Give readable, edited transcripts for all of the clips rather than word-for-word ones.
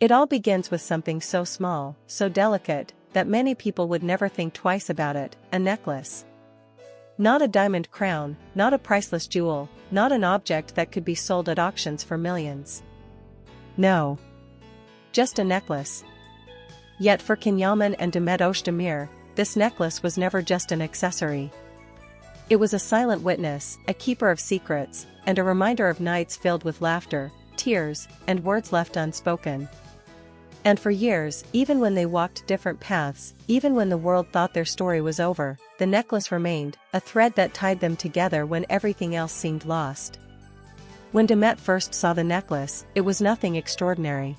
It all begins with something so small, so delicate, that many people would never think twice about it: a necklace. Not a diamond crown, not a priceless jewel, not an object that could be sold at auctions for millions. No. Just a necklace. Yet for Yaman and Demet Özdemir, this necklace was never just an accessory. It was a silent witness, a keeper of secrets, and a reminder of nights filled with laughter, tears, and words left unspoken. And for years, even when they walked different paths, even when the world thought their story was over, the necklace remained, a thread that tied them together when everything else seemed lost. When Demet first saw the necklace, it was nothing extraordinary.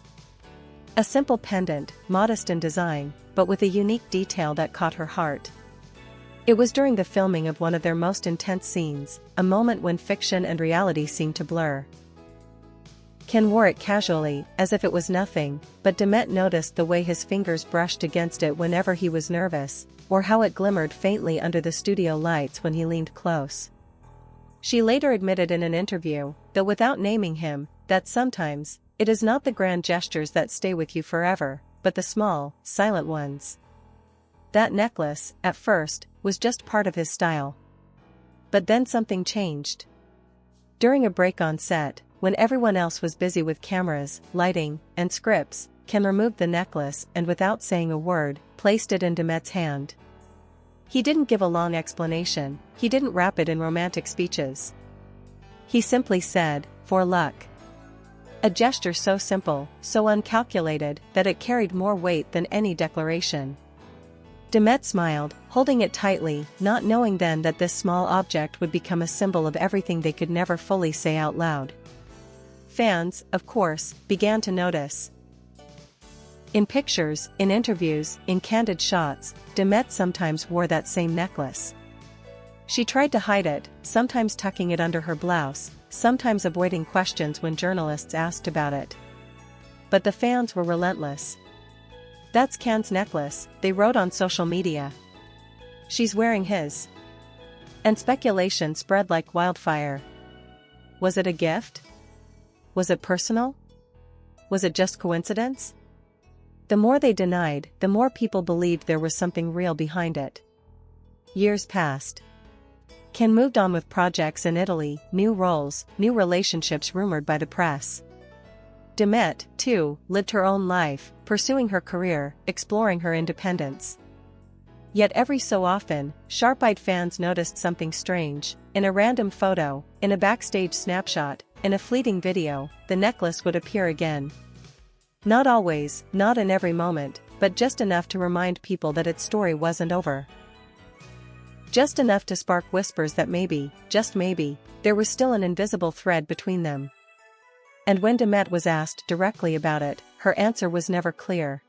A simple pendant, modest in design, but with a unique detail that caught her heart. It was during the filming of one of their most intense scenes, a moment when fiction and reality seemed to blur. Ken wore it casually, as if it was nothing, but Demet noticed the way his fingers brushed against it whenever he was nervous, or how it glimmered faintly under the studio lights when he leaned close. She later admitted in an interview, though without naming him, that sometimes, it is not the grand gestures that stay with you forever, but the small, silent ones. That necklace, at first, was just part of his style. But then something changed. During a break on set, when everyone else was busy with cameras, lighting, and scripts, Ken removed the necklace and without saying a word, placed it in Demet's hand. He didn't give a long explanation, he didn't wrap it in romantic speeches. He simply said, "For luck." A gesture so simple, so uncalculated, that it carried more weight than any declaration. Demet smiled, holding it tightly, not knowing then that this small object would become a symbol of everything they could never fully say out loud. Fans, of course, began to notice. In pictures, in interviews, in candid shots, Demet sometimes wore that same necklace. She tried to hide it, sometimes tucking it under her blouse, sometimes avoiding questions when journalists asked about it. But the fans were relentless. "That's Ken's necklace," they wrote on social media. "She's wearing his." And speculation spread like wildfire. Was it a gift? Was it personal? Was it just coincidence? The more they denied, the more people believed there was something real behind it. Years passed. Ken moved on with projects in Italy, new roles, new relationships rumored by the press. Demet, too, lived her own life, pursuing her career, exploring her independence. Yet every so often, sharp-eyed fans noticed something strange. In a random photo, in a backstage snapshot, in a fleeting video, the necklace would appear again. Not always, not in every moment, but just enough to remind people that its story wasn't over. Just enough to spark whispers that maybe, just maybe, there was still an invisible thread between them. And when Demet was asked directly about it, her answer was never clear.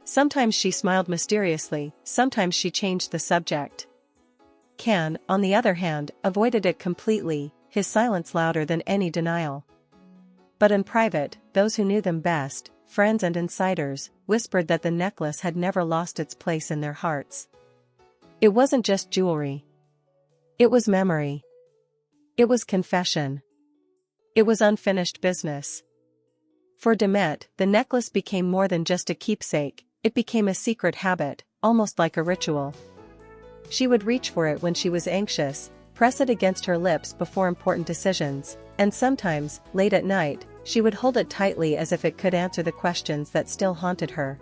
Sometimes she smiled mysteriously, sometimes she changed the subject. Ken, on the other hand, avoided it completely, his silence louder than any denial. But in private, those who knew them best, friends and insiders, whispered that the necklace had never lost its place in their hearts. It wasn't just jewelry. It was memory. It was confession. It was unfinished business. For Demet, the necklace became more than just a keepsake, it became a secret habit, almost like a ritual. She would reach for it when she was anxious, press it against her lips before important decisions, and sometimes, late at night, she would hold it tightly as if it could answer the questions that still haunted her.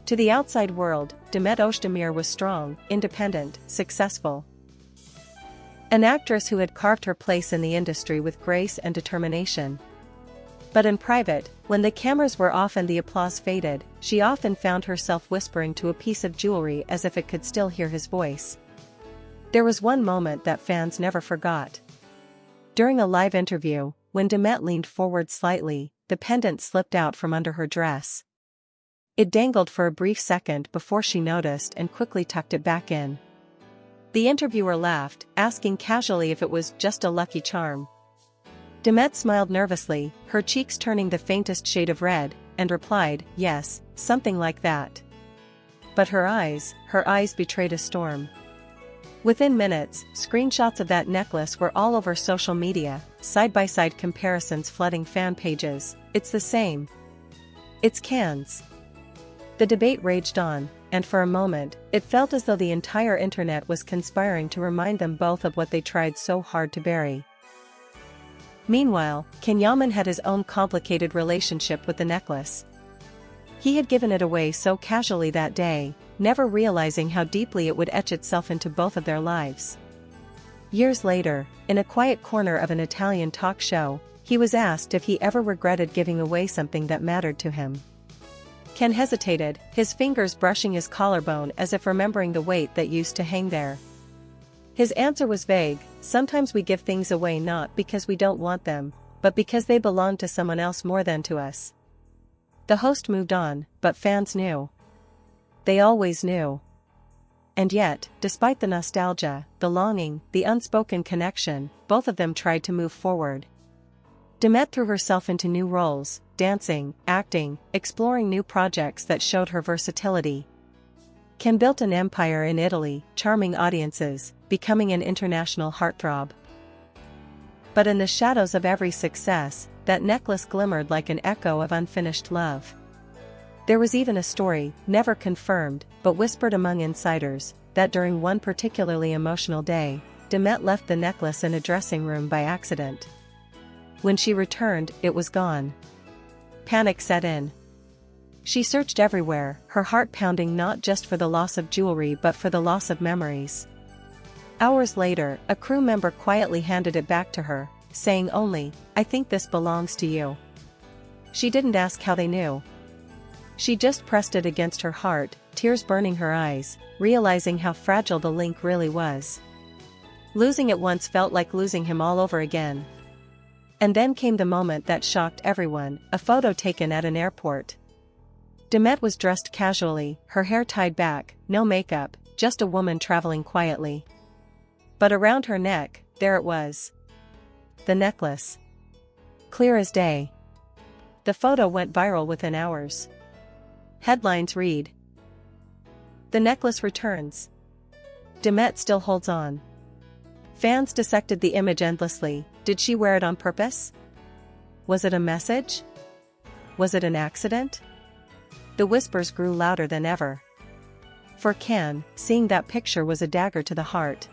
To the outside world, Demet Özdemir was strong, independent, successful. An actress who had carved her place in the industry with grace and determination. But in private, when the cameras were off and the applause faded, she often found herself whispering to a piece of jewelry as if it could still hear his voice. There was one moment that fans never forgot. During a live interview, when Demet leaned forward slightly, the pendant slipped out from under her dress. It dangled for a brief second before she noticed and quickly tucked it back in. The interviewer laughed, asking casually if it was just a lucky charm. Demet smiled nervously, her cheeks turning the faintest shade of red, and replied, "Yes, something like that." But her eyes betrayed a storm. Within minutes, screenshots of that necklace were all over social media, side-by-side comparisons flooding fan pages. "It's the same. It's cans. The debate raged on, and for a moment, it felt as though the entire internet was conspiring to remind them both of what they tried so hard to bury. Meanwhile, Yaman had his own complicated relationship with the necklace. He had given it away so casually that day, never realizing how deeply it would etch itself into both of their lives. Years later, in a quiet corner of an Italian talk show, he was asked if he ever regretted giving away something that mattered to him. Ken hesitated, his fingers brushing his collarbone as if remembering the weight that used to hang there. His answer was vague: sometimes we give things away not because we don't want them, but because they belong to someone else more than to us. The host moved on, but fans knew. They always knew. And yet, despite the nostalgia, the longing, the unspoken connection, both of them tried to move forward. Demet threw herself into new roles, dancing, acting, exploring new projects that showed her versatility. Ken built an empire in Italy, charming audiences, becoming an international heartthrob. But in the shadows of every success, that necklace glimmered like an echo of unfinished love. There was even a story, never confirmed, but whispered among insiders, that during one particularly emotional day, Demet left the necklace in a dressing room by accident. When she returned, it was gone. Panic set in. She searched everywhere, her heart pounding not just for the loss of jewelry but for the loss of memories. Hours later, a crew member quietly handed it back to her, saying only, "I think this belongs to you." She didn't ask how they knew. She just pressed it against her heart, tears burning her eyes, realizing how fragile the link really was. Losing it once felt like losing him all over again. And then came the moment that shocked everyone, a photo taken at an airport. Demet was dressed casually, her hair tied back, no makeup, just a woman traveling quietly. But around her neck, there it was. The necklace. Clear as day. The photo went viral within hours. Headlines read: "The necklace returns. Demet still holds on." Fans dissected the image endlessly. Did she wear it on purpose? Was it a message? Was it an accident? The whispers grew louder than ever. For Ken, seeing that picture was a dagger to the heart.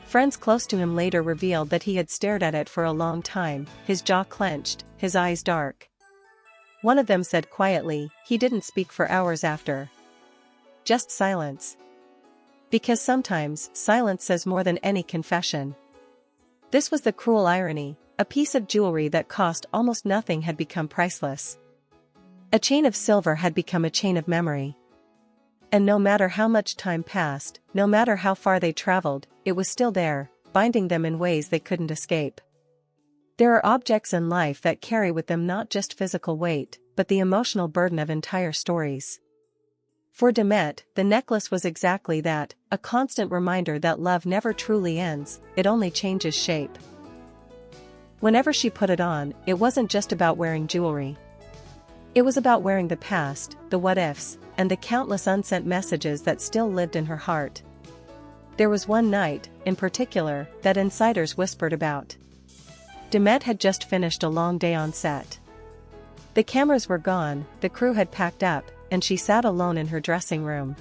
Friends close to him later revealed that he had stared at it for a long time, his jaw clenched, his eyes dark. One of them said quietly, he didn't speak for hours after. Just silence. Because sometimes, silence says more than any confession. This was the cruel irony: a piece of jewelry that cost almost nothing had become priceless. A chain of silver had become a chain of memory. And no matter how much time passed, no matter how far they traveled, it was still there, binding them in ways they couldn't escape. There are objects in life that carry with them not just physical weight, but the emotional burden of entire stories. For Demet, the necklace was exactly that, a constant reminder that love never truly ends, it only changes shape. Whenever she put it on, it wasn't just about wearing jewelry. It was about wearing the past, the what-ifs, and the countless unsent messages that still lived in her heart. There was one night, in particular, that insiders whispered about. Demet had just finished a long day on set. The cameras were gone, the crew had packed up, and she sat alone in her dressing room.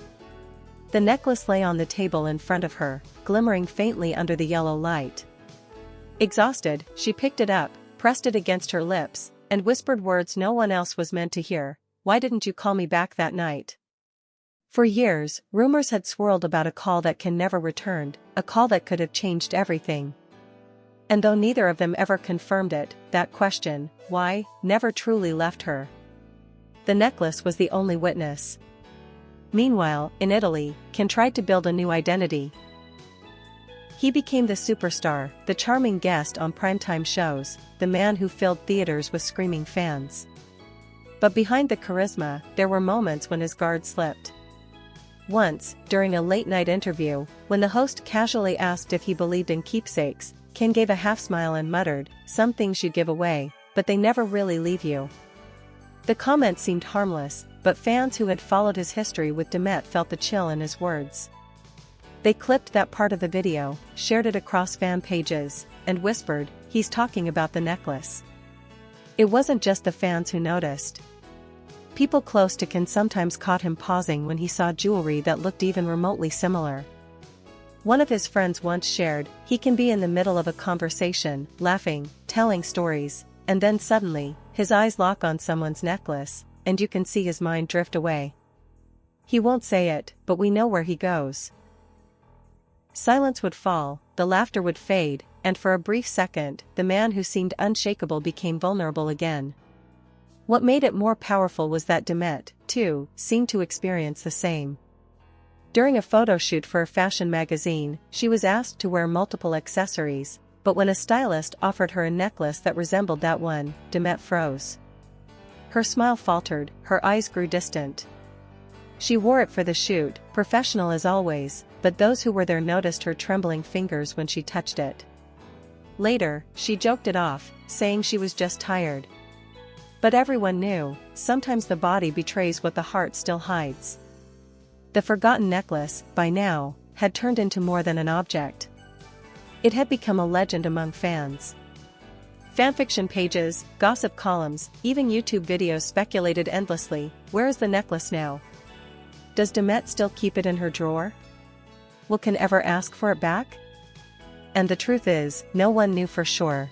The necklace lay on the table in front of her, glimmering faintly under the yellow light. Exhausted, she picked it up, pressed it against her lips, and whispered words no one else was meant to hear: "Why didn't you call me back that night?" For years, rumors had swirled about a call that Ken never returned, a call that could have changed everything. And though neither of them ever confirmed it, that question, why, never truly left her. The necklace was the only witness. Meanwhile, in Italy, Ken tried to build a new identity. He became the superstar, the charming guest on primetime shows, the man who filled theaters with screaming fans. But behind the charisma, there were moments when his guard slipped. Once, during a late-night interview, when the host casually asked if he believed in keepsakes, Ken gave a half-smile and muttered, "Some things you give away, but they never really leave you." The comment seemed harmless, but fans who had followed his history with Demet felt the chill in his words. They clipped that part of the video, shared it across fan pages, and whispered, "He's talking about the necklace." It wasn't just the fans who noticed. People close to Can sometimes caught him pausing when he saw jewelry that looked even remotely similar. One of his friends once shared, he can be in the middle of a conversation, laughing, telling stories, and then suddenly, his eyes lock on someone's necklace, and you can see his mind drift away. He won't say it, but we know where he goes. Silence would fall, the laughter would fade, and for a brief second, the man who seemed unshakable became vulnerable again. What made it more powerful was that Demet, too, seemed to experience the same. During a photo shoot for a fashion magazine, she was asked to wear multiple accessories, but when a stylist offered her a necklace that resembled that one, Demet froze. Her smile faltered, her eyes grew distant. She wore it for the shoot, professional as always, but those who were there noticed her trembling fingers when she touched it. Later, she joked it off, saying she was just tired. But everyone knew, sometimes the body betrays what the heart still hides. The forgotten necklace, by now, had turned into more than an object. It had become a legend among fans. Fanfiction pages, gossip columns, even YouTube videos speculated endlessly, where is the necklace now? Does Demet still keep it in her drawer? Will Can ever ask for it back? And the truth is, no one knew for sure.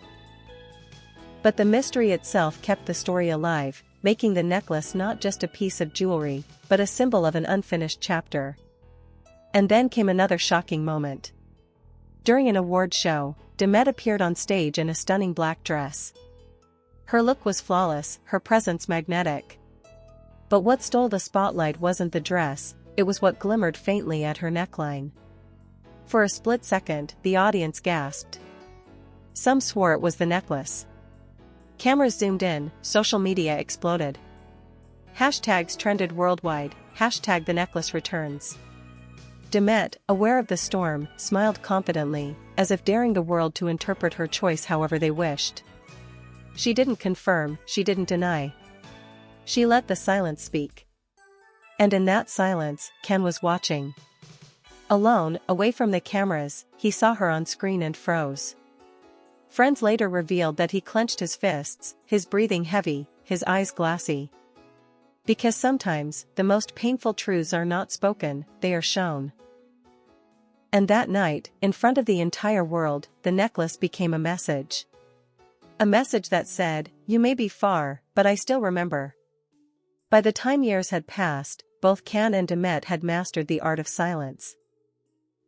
But the mystery itself kept the story alive, making the necklace not just a piece of jewelry, but a symbol of an unfinished chapter. And then came another shocking moment. During an award show, Demet appeared on stage in a stunning black dress. Her look was flawless, her presence magnetic. But what stole the spotlight wasn't the dress, it was what glimmered faintly at her neckline. For a split second, the audience gasped. Some swore it was the necklace. Cameras zoomed in, social media exploded. Hashtags trended worldwide, hashtag the necklace returns. Demet, aware of the storm, smiled confidently, as if daring the world to interpret her choice however they wished. She didn't confirm, she didn't deny. She let the silence speak. And in that silence, Ken was watching. Alone, away from the cameras, he saw her on screen and froze. Friends later revealed that he clenched his fists, his breathing heavy, his eyes glassy. Because sometimes, the most painful truths are not spoken, they are shown. And that night, in front of the entire world, the necklace became a message. A message that said, "You may be far, but I still remember." By the time years had passed, both Can and Demet had mastered the art of silence.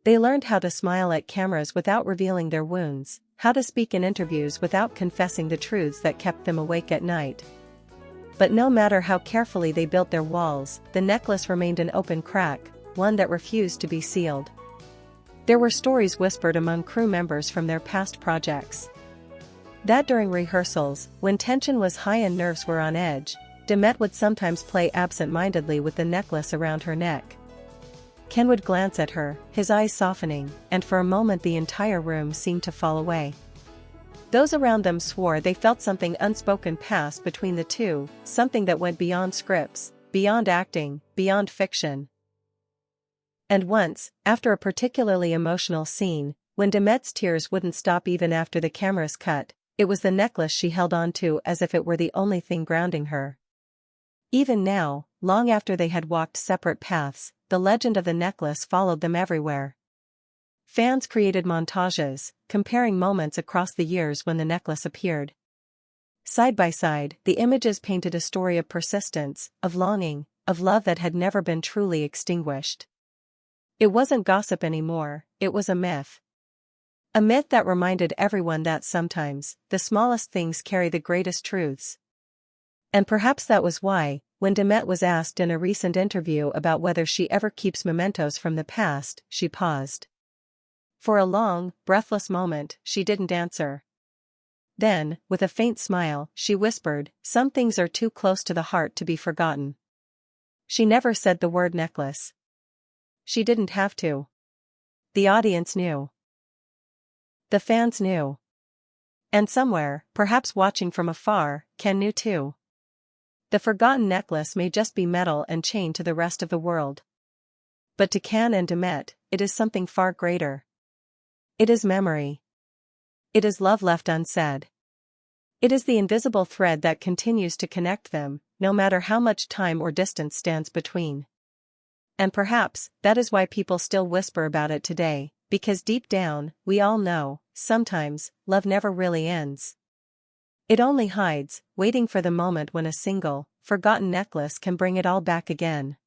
They learned how to smile at cameras without revealing their wounds, how to speak in interviews without confessing the truths that kept them awake at night. But no matter how carefully they built their walls, the necklace remained an open crack, one that refused to be sealed. There were stories whispered among crew members from their past projects. That during rehearsals, when tension was high and nerves were on edge, Demet would sometimes play absent-mindedly with the necklace around her neck. Ken would glance at her, his eyes softening, and for a moment the entire room seemed to fall away. Those around them swore they felt something unspoken pass between the two, something that went beyond scripts, beyond acting, beyond fiction. And once, after a particularly emotional scene, when Demet's tears wouldn't stop even after the cameras cut, it was the necklace she held onto as if it were the only thing grounding her. Even now, long after they had walked separate paths, the legend of the necklace followed them everywhere. Fans created montages, comparing moments across the years when the necklace appeared. Side by side, the images painted a story of persistence, of longing, of love that had never been truly extinguished. It wasn't gossip anymore, it was a myth. A myth that reminded everyone that sometimes, the smallest things carry the greatest truths. And perhaps that was why, when Demet was asked in a recent interview about whether she ever keeps mementos from the past, she paused. For a long, breathless moment, she didn't answer. Then, with a faint smile, she whispered, "Some things are too close to the heart to be forgotten." She never said the word necklace. She didn't have to. The audience knew. The fans knew. And somewhere, perhaps watching from afar, Ken knew too. The forgotten necklace may just be metal and chained to the rest of the world. But to Can and Demet, it is something far greater. It is memory. It is love left unsaid. It is the invisible thread that continues to connect them, no matter how much time or distance stands between. And perhaps, that is why people still whisper about it today, because deep down, we all know, sometimes, love never really ends. It only hides, waiting for the moment when a single, forgotten necklace can bring it all back again.